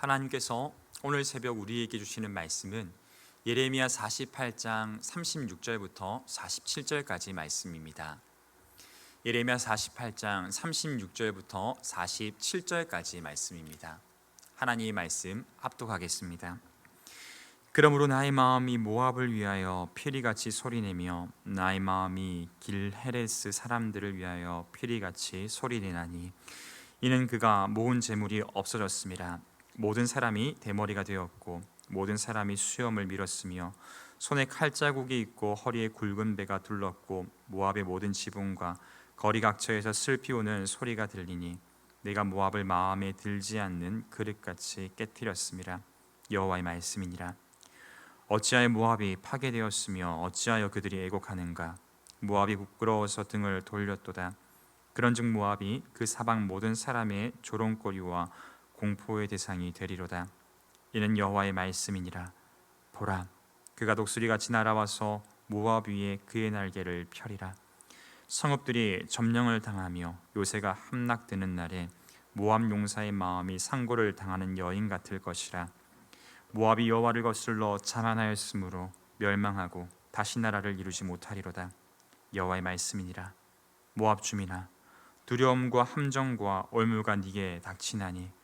하나님께서 오늘 새벽 우리에게 주시는 말씀은 예레미야 48장 36절부터 47절까지 말씀입니다. 예레미야 48장 36절부터 47절까지 말씀입니다. 하나님의 말씀 합독하겠습니다. 그러므로 나의 마음이 모압을 위하여 피리같이 소리내며 나의 마음이 길헤레스 사람들을 위하여 피리같이 소리내나니 이는 그가 모은 재물이 없어졌음이라. 모든 사람이 대머리가 되었고 모든 사람이 수염을 밀었으며 손에 칼자국이 있고 허리에 굵은 배가 둘렀고 모압의 모든 지붕과 거리 각처에서 슬피 우는 소리가 들리니 내가 모압을 마음에 들지 않는 그릇같이 깨뜨렸음이라. 여호와의 말씀이니라. 어찌하여 모압이 파괴되었으며 어찌하여 그들이 애곡하는가. 모압이 부끄러워서 등을 돌렸도다. 그런즉 모압이 그 사방 모든 사람의 조롱거리와 공포의 대상이 되리로다. 이는 여호와의 말씀이니라. 보라, 그가 독수리같이 날아와서 모압 위에 그의 날개를 펴리라. 성읍들이 점령을 당하며 요새가 함락되는 날에 모압 용사의 마음이 상고를 당하는 여인 같을 것이라. 모압이 여호와를 거슬러 자만하였으므로 멸망하고 다시 나라를 이루지 못하리로다. 여호와의 말씀이니라. 모압 주민아, 두려움과 함정과 올무가 네게 닥치나니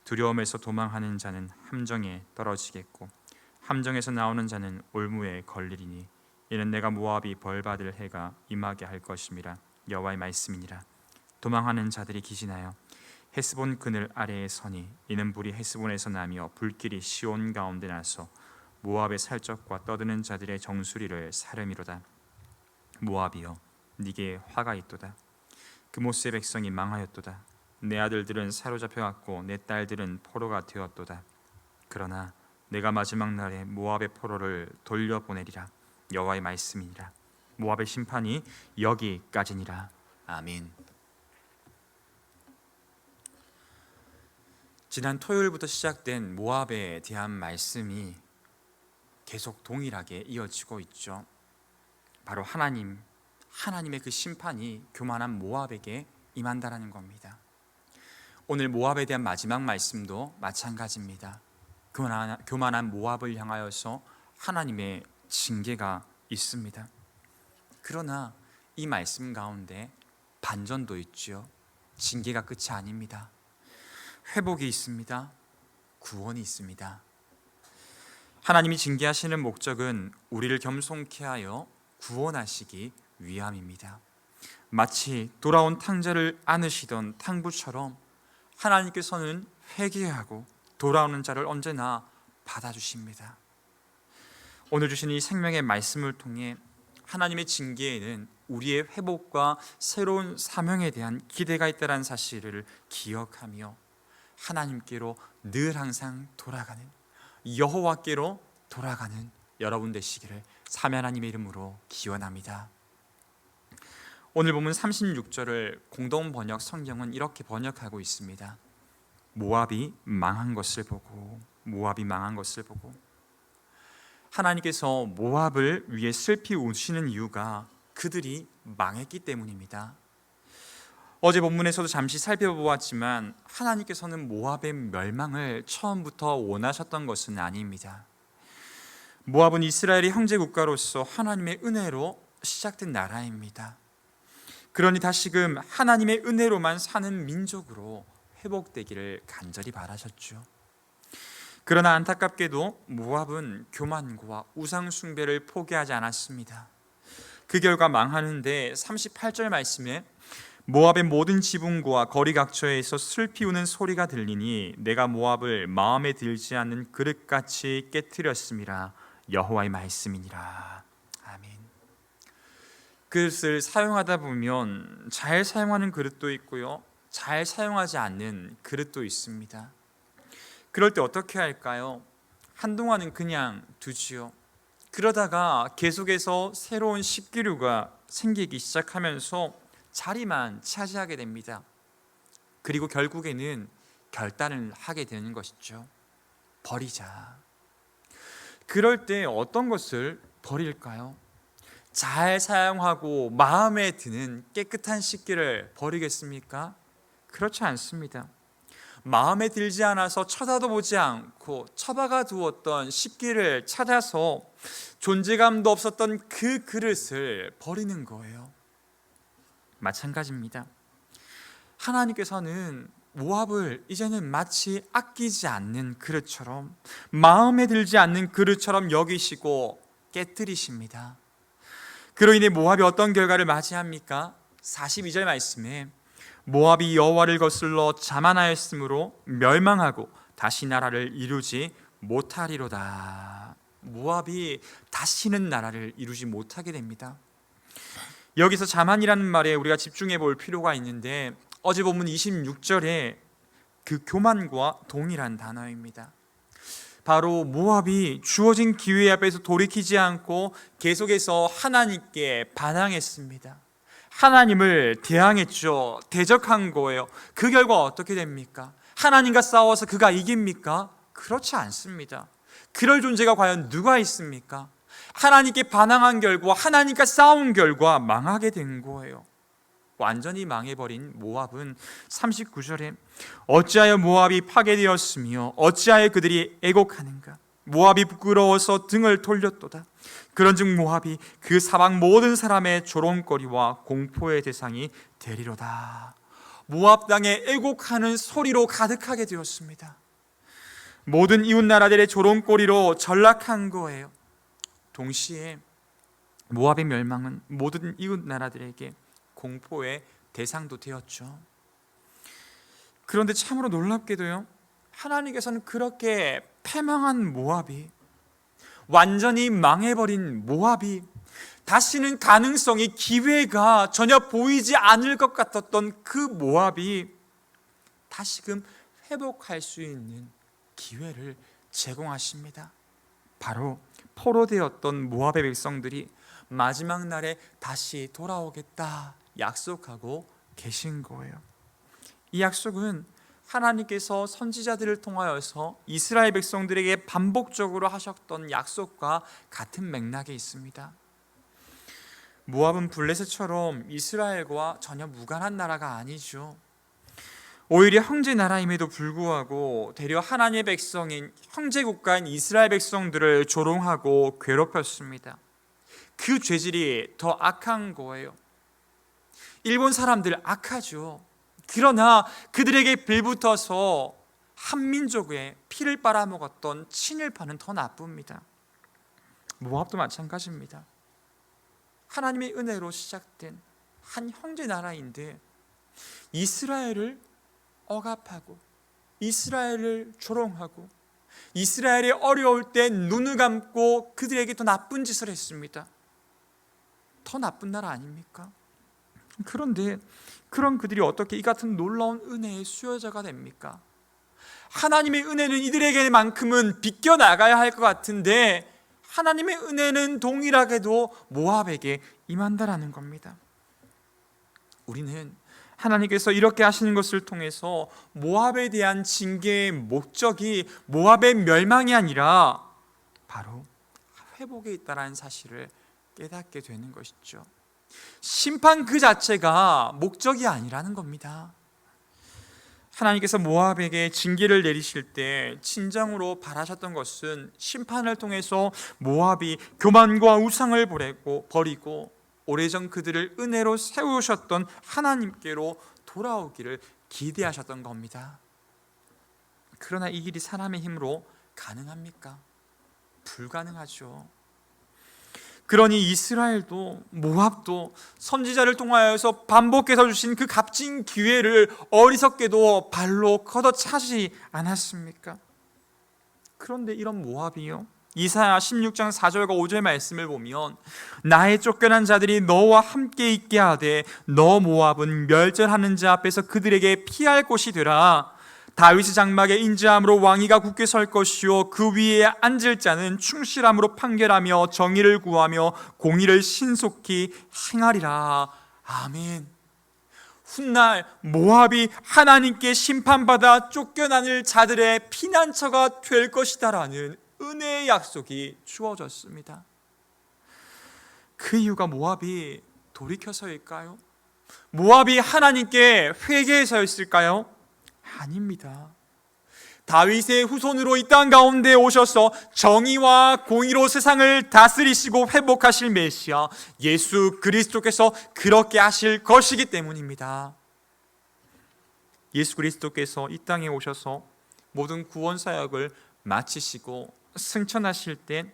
두려움에서 도망하는 자는 함정에 떨어지겠고 함정에서 나오는 자는 올무에 걸리리니 이는 내가 모압이 벌받을 해가 임하게 할 것임이라. 여호와의 말씀이니라. 도망하는 자들이 기진하여 헤스본 그늘 아래에 서니 이는 불이 헤스본에서 나며 불길이 시온 가운데 나서 모압의 살적과 떠드는 자들의 정수리를 사름이로다. 모압이여, 네게 화가 있도다. 그모스의 백성이 망하였도다. 내 아들들은 사로잡혀갔고 내 딸들은 포로가 되었도다. 그러나 내가 마지막 날에 모압의 포로를 돌려보내리라. 여호와의 말씀이니라. 모압의 심판이 여기까지니라. 아멘. 지난 토요일부터 시작된 모압에 대한 말씀이 계속 동일하게 이어지고 있죠. 바로 하나님의 그 심판이 교만한 모압에게 임한다라는 겁니다. 오늘 모압에 대한 마지막 말씀도 마찬가지입니다. 교만한 모압을 향하여서 하나님의 징계가 있습니다. 그러나 이 말씀 가운데 반전도 있죠. 징계가 끝이 아닙니다. 회복이 있습니다. 구원이 있습니다. 하나님이 징계하시는 목적은 우리를 겸손케 하여 구원하시기 위함입니다. 마치 돌아온 탕자를 안으시던 탕부처럼 하나님께서는 회개하고 돌아오는 자를 언제나 받아주십니다. 오늘 주신 이 생명의 말씀을 통해 하나님의 징계에는 우리의 회복과 새로운 사명에 대한 기대가 있다는 사실을 기억하며 하나님께로 늘 항상 돌아가는, 여호와께로 돌아가는 여러분 되시기를 사면 하나님의 이름으로 기원합니다. 오늘 본문 36절을 공동 번역 성경은 이렇게 번역하고 있습니다. 모압이 망한 것을 보고, 모압이 망한 것을 보고. 하나님께서 모압을 위해 슬피 우시는 이유가 그들이 망했기 때문입니다. 어제 본문에서도 잠시 살펴보았지만 하나님께서는 모압의 멸망을 처음부터 원하셨던 것은 아닙니다. 모압은 이스라엘의 형제 국가로서 하나님의 은혜로 시작된 나라입니다. 그러니 다시금 하나님의 은혜로만 사는 민족으로 회복되기를 간절히 바라셨죠. 그러나 안타깝게도 모압은 교만과 우상 숭배를 포기하지 않았습니다. 그 결과 망하는데 38절 말씀에 모압의 모든 지붕과 거리 각처에서 슬피 우는 소리가 들리니 내가 모압을 마음에 들지 않는 그릇같이 깨뜨렸음이라. 여호와의 말씀이니라. 아멘. 그릇을 사용하다 보면 잘 사용하는 그릇도 있고요, 잘 사용하지 않는 그릇도 있습니다. 그럴 때 어떻게 할까요? 한동안은 그냥 두지요. 그러다가 계속해서 새로운 식기류가 생기기 시작하면서 자리만 차지하게 됩니다. 그리고 결국에는 결단을 하게 되는 것이죠. 버리자. 그럴 때 어떤 것을 버릴까요? 잘 사용하고 마음에 드는 깨끗한 식기를 버리겠습니까? 그렇지 않습니다. 마음에 들지 않아서 쳐다도 보지 않고 처박아 두었던 식기를 찾아서 존재감도 없었던 그 그릇을 버리는 거예요. 마찬가지입니다. 하나님께서는 모압을 이제는 마치 아끼지 않는 그릇처럼, 마음에 들지 않는 그릇처럼 여기시고 깨뜨리십니다. 그로 인해 모압이 어떤 결과를 맞이합니까? 42절 말씀에 모압이 여호와를 거슬러 자만하였으므로 멸망하고 다시 나라를 이루지 못하리로다. 모압이 다시는 나라를 이루지 못하게 됩니다. 여기서 자만이라는 말에 우리가 집중해 볼 필요가 있는데, 어제 본문 26절에 그 교만과 동일한 단어입니다. 바로 모압이 주어진 기회 앞에서 돌이키지 않고 계속해서 하나님께 반항했습니다. 하나님을 대항했죠. 대적한 거예요. 그 결과 어떻게 됩니까? 하나님과 싸워서 그가 이깁니까? 그렇지 않습니다. 그럴 존재가 과연 누가 있습니까? 하나님께 반항한 결과, 하나님과 싸운 결과 망하게 된 거예요. 완전히 망해버린 모압은 39절에 어찌하여 모압이 파괴되었으며 어찌하여 그들이 애곡하는가? 모압이 부끄러워서 등을 돌렸도다. 그런즉 모압이 그 사방 모든 사람의 조롱거리와 공포의 대상이 되리로다. 모압 땅에 애곡하는 소리로 가득하게 되었습니다. 모든 이웃 나라들의 조롱거리로 전락한 거예요. 동시에 모압의 멸망은 모든 이웃 나라들에게 공포의 대상도 되었죠. 그런데 참으로 놀랍게도요, 하나님께서는 그렇게 패망한 모압이, 완전히 망해버린 모압이, 다시는 가능성이, 기회가 전혀 보이지 않을 것 같았던 그 모압이 다시금 회복할 수 있는 기회를 제공하십니다. 바로 포로되었던 모압의 백성들이 마지막 날에 다시 돌아오겠다 약속하고 계신 거예요. 이 약속은 하나님께서 선지자들을 통하여서 이스라엘 백성들에게 반복적으로 하셨던 약속과 같은 맥락에 있습니다. 모압은 블레셋처럼 이스라엘과 전혀 무관한 나라가 아니죠. 오히려 형제 나라임에도 불구하고 되려 하나님의 백성인 형제 국가인 이스라엘 백성들을 조롱하고 괴롭혔습니다. 그 죄질이 더 악한 거예요. 일본 사람들 악하죠. 그러나 그들에게 빌붙어서 한민족의 피를 빨아먹었던 친일파는 더 나쁩니다. 모압도 마찬가지입니다. 하나님의 은혜로 시작된 한 형제 나라인데 이스라엘을 억압하고 이스라엘을 조롱하고 이스라엘이 어려울 때 눈을 감고 그들에게 더 나쁜 짓을 했습니다. 더 나쁜 나라 아닙니까? 그런데 그런 그들이 어떻게 이 같은 놀라운 은혜의 수요자가 됩니까? 하나님의 은혜는 이들에게만큼은 비껴나가야 할 것 같은데 하나님의 은혜는 동일하게도 모압에게 임한다라는 겁니다. 우리는 하나님께서 이렇게 하시는 것을 통해서 모압에 대한 징계의 목적이 모압의 멸망이 아니라 바로 회복에 있다는 사실을 깨닫게 되는 것이죠. 심판 그 자체가 목적이 아니라는 겁니다. 하나님께서 모압에게 징계를 내리실 때 진정으로 바라셨던 것은 심판을 통해서 모압이 교만과 우상을 버리고 오래전 그들을 은혜로 세우셨던 하나님께로 돌아오기를 기대하셨던 겁니다. 그러나 이 길이 사람의 힘으로 가능합니까? 불가능하죠. 그러니 이스라엘도 모압도 선지자를 통하여서 반복해서 주신 그 값진 기회를 어리석게도 발로 걷어차지 않았습니까? 그런데 이런 모압이요, 이사야 16장 4절과 5절 말씀을 보면 나의 쫓겨난 자들이 너와 함께 있게 하되 너 모압은 멸절하는 자 앞에서 그들에게 피할 곳이 되라. 다윗의 장막에 인자함으로 왕위가 굳게 설 것이요 그 위에 앉을 자는 충실함으로 판결하며 정의를 구하며 공의를 신속히 행하리라. 아멘. 훗날 모압이 하나님께 심판받아 쫓겨나는 자들의 피난처가 될 것이다라는 은혜의 약속이 주어졌습니다. 그 이유가 모압이 돌이켜서일까요? 모압이 하나님께 회개해서였을까요? 아닙니다. 다윗의 후손으로 이 땅 가운데 오셔서 정의와 공의로 세상을 다스리시고 회복하실 메시아 예수 그리스도께서 그렇게 하실 것이기 때문입니다. 예수 그리스도께서 이 땅에 오셔서 모든 구원 사역을 마치시고 승천하실 때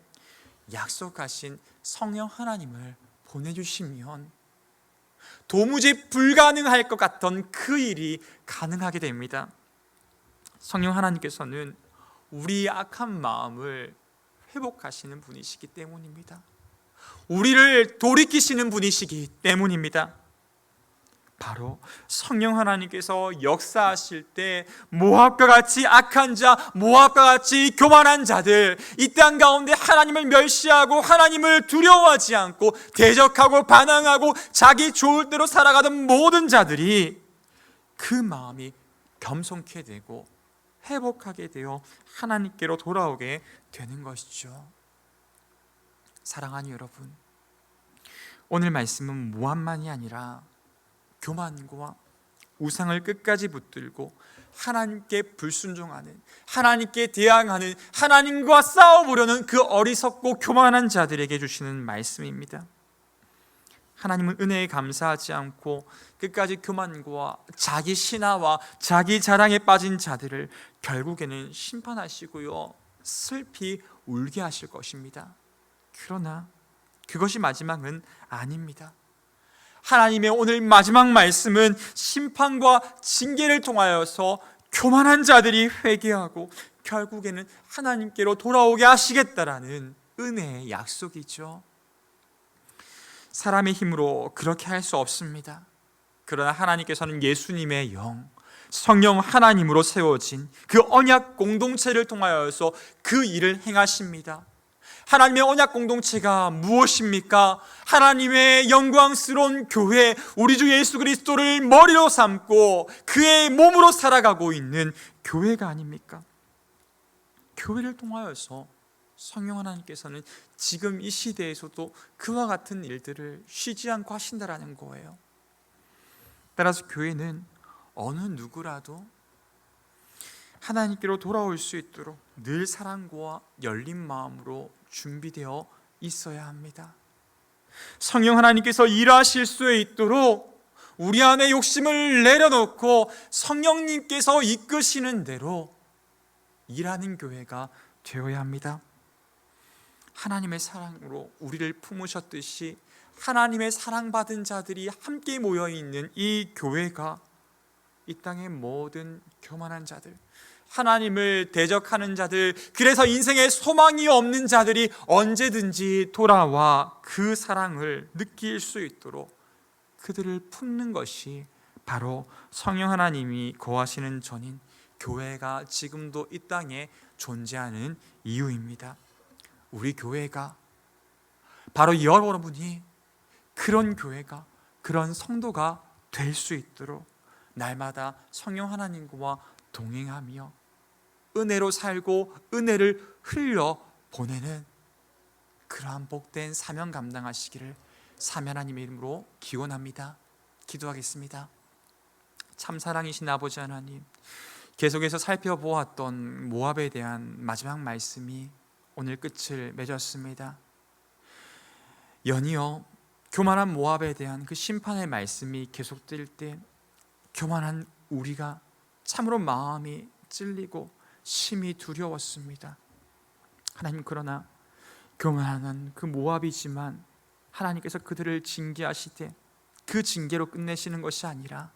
약속하신 성령 하나님을 보내주시면 도무지 불가능할 것 같던 그 일이 가능하게 됩니다. 성령 하나님께서는 우리의 악한 마음을 회복하시는 분이시기 때문입니다. 우리를 돌이키시는 분이시기 때문입니다. 바로 성령 하나님께서 역사하실 때 모압과 같이 악한 자, 모압과 같이 교만한 자들, 이 땅 가운데 하나님을 멸시하고 하나님을 두려워하지 않고 대적하고 반항하고 자기 좋을 대로 살아가던 모든 자들이 그 마음이 겸손케 되고 회복하게 되어 하나님께로 돌아오게 되는 것이죠. 사랑하는 여러분, 오늘 말씀은 모압만이 아니라 교만과 우상을 끝까지 붙들고 하나님께 불순종하는, 하나님께 대항하는, 하나님과 싸워보려는 그 어리석고 교만한 자들에게 주시는 말씀입니다. 하나님은 은혜에 감사하지 않고 끝까지 교만과 자기 신화와 자기 자랑에 빠진 자들을 결국에는 심판하시고요, 슬피 울게 하실 것입니다. 그러나 그것이 마지막은 아닙니다. 하나님의 오늘 마지막 말씀은 심판과 징계를 통하여서 교만한 자들이 회개하고 결국에는 하나님께로 돌아오게 하시겠다라는 은혜의 약속이죠. 사람의 힘으로 그렇게 할 수 없습니다. 그러나 하나님께서는 예수님의 영, 성령 하나님으로 세워진 그 언약 공동체를 통하여서 그 일을 행하십니다. 하나님의 언약 공동체가 무엇입니까? 하나님의 영광스러운 교회, 우리 주 예수 그리스도를 머리로 삼고 그의 몸으로 살아가고 있는 교회가 아닙니까? 교회를 통하여서 성령 하나님께서는 지금 이 시대에서도 그와 같은 일들을 쉬지 않고 하신다라는 거예요. 따라서 교회는 어느 누구라도 하나님께로 돌아올 수 있도록 늘 사랑과 열린 마음으로 준비되어 있어야 합니다. 성령 하나님께서 일하실 수 있도록 우리 안에 욕심을 내려놓고 성령님께서 이끄시는 대로 일하는 교회가 되어야 합니다. 하나님의 사랑으로 우리를 품으셨듯이 하나님의 사랑받은 자들이 함께 모여있는 이 교회가 이 땅의 모든 교만한 자들, 하나님을 대적하는 자들, 그래서 인생에 소망이 없는 자들이 언제든지 돌아와 그 사랑을 느낄 수 있도록 그들을 품는 것이 바로 성령 하나님이 거하시는 전인 교회가 지금도 이 땅에 존재하는 이유입니다. 우리 교회가 바로 여러분이 그런 교회가, 그런 성도가 될 수 있도록 날마다 성령 하나님과 동행하며 은혜로 살고 은혜를 흘려 보내는 그러한 복된 사명 감당하시기를 사면 하나님의 이름으로 기원합니다. 기도하겠습니다. 참 사랑이신 아버지 하나님, 계속해서 살펴보았던 모압에 대한 마지막 말씀이 오늘 끝을 맺었습니다. 연이어 교만한 모압에 대한 그 심판의 말씀이 계속될 때 교만한 우리가 참으로 마음이 찔리고 심히 두려웠습니다. 하나님, 그러나 교만한 그 모압이지만 하나님께서 그들을 징계하시되 그 징계로 끝내시는 것이 아니라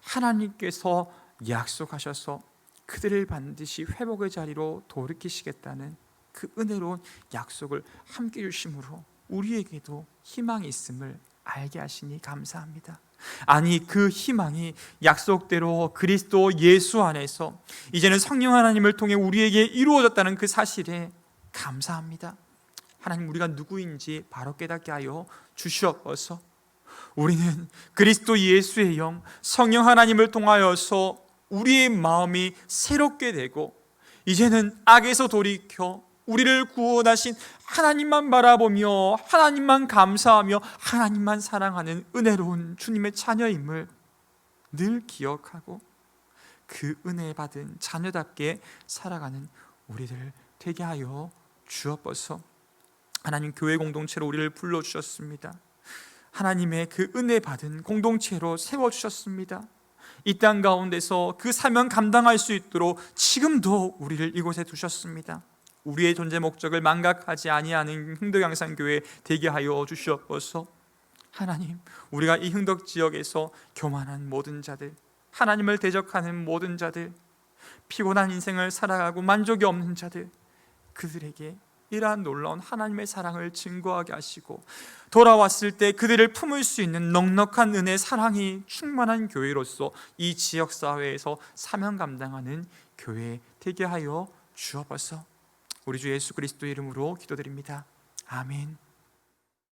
하나님께서 약속하셔서 그들을 반드시 회복의 자리로 돌이키시겠다는 그 은혜로운 약속을 함께 주심으로 우리에게도 희망이 있음을 알게 하시니 감사합니다. 아니, 그 희망이 약속대로 그리스도 예수 안에서 이제는 성령 하나님을 통해 우리에게 이루어졌다는 그 사실에 감사합니다. 하나님, 우리가 누구인지 바로 깨닫게 하여 주시옵소서. 우리는 그리스도 예수의 영, 성령 하나님을 통하여서 우리의 마음이 새롭게 되고 이제는 악에서 돌이켜 우리를 구원하신 하나님만 바라보며 하나님만 감사하며 하나님만 사랑하는 은혜로운 주님의 자녀임을 늘 기억하고 그 은혜 받은 자녀답게 살아가는 우리들 되게 하여 주옵소서. 하나님, 교회 공동체로 우리를 불러주셨습니다. 하나님의 그 은혜 받은 공동체로 세워주셨습니다. 이 땅 가운데서 그 사명 감당할 수 있도록 지금도 우리를 이곳에 두셨습니다. 우리의 존재 목적을 망각하지 아니하는 흥덕양산교회 되게 하여 주시옵소서. 하나님, 우리가 이 흥덕 지역에서 교만한 모든 자들, 하나님을 대적하는 모든 자들, 피곤한 인생을 살아가고 만족이 없는 자들, 그들에게 이러한 놀라운 하나님의 사랑을 증거하게 하시고 돌아왔을 때 그들을 품을 수 있는 넉넉한 은혜, 사랑이 충만한 교회로서 이 지역사회에서 사명 감당하는 교회 되게 하여 주옵소서. 우리 주 예수 그리스도 이름으로 기도드립니다. 아멘.